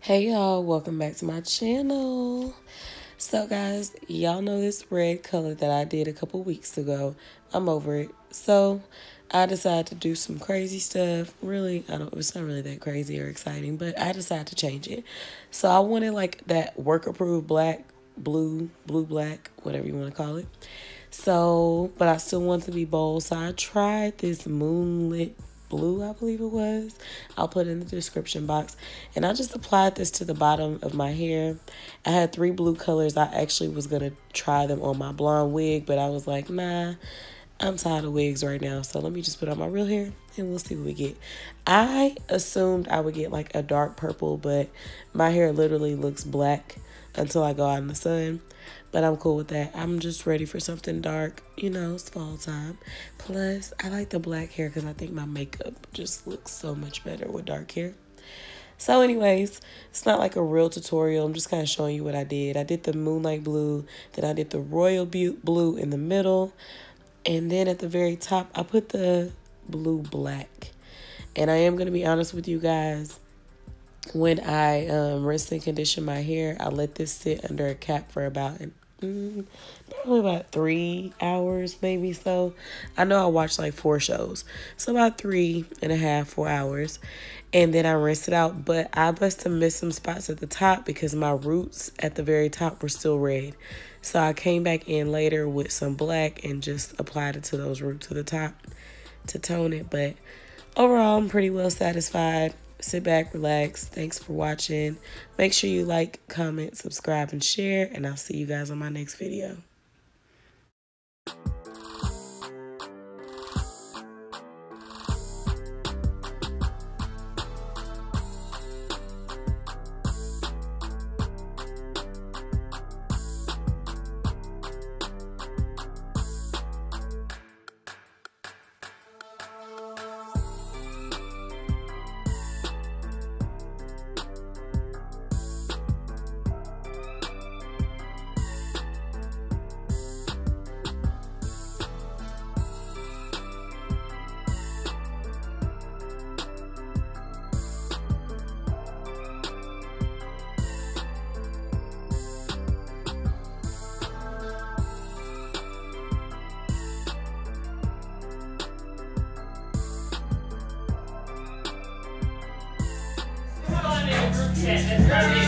Hey y'all, welcome back to my channel. So guys, y'all know this red color that I did a couple weeks ago. I'm over it. So I decided to do some crazy stuff. Really, it's not really that crazy or exciting, but I decided to change it. So I wanted like that work approved black, blue, black, whatever you want to call it. So, but I still want to be bold. So I tried this moonlit blue, I believe it was. I'll put it in the description box. And I just applied this to the bottom of my hair. I had 3 blue colors. I actually was going to try them on my blonde wig, but I was like, nah, I'm tired of wigs right now. So let me just put on my real hair and we'll see what we get. I assumed I would get like a dark purple, but my hair literally looks black until I go out in the sun. But I'm cool with that. I'm just ready for something dark. You know, it's fall time. Plus, I like the black hair because I think my makeup just looks so much better with dark hair. So anyways, it's not like a real tutorial. I'm just kind of showing you what I did. I did the moonlight blue. Then I did the royal blue in the middle. And then at the very top, I put the blue black. And I am going to be honest with you guys. When I rinse and condition my hair, I let this sit under a cap for about probably about 3 hours, maybe so. I know I watched like 4 shows, so about 3.5, 4 hours, and then I rinsed it out. But I must have missed some spots at the top because my roots at the very top were still red. So I came back in later with some black and just applied it to those roots to the top to tone it. But overall, I'm pretty well satisfied. Sit back, relax. Thanks for watching. Make sure you like, comment, subscribe, and share. And I'll see you guys on my next video. Yes,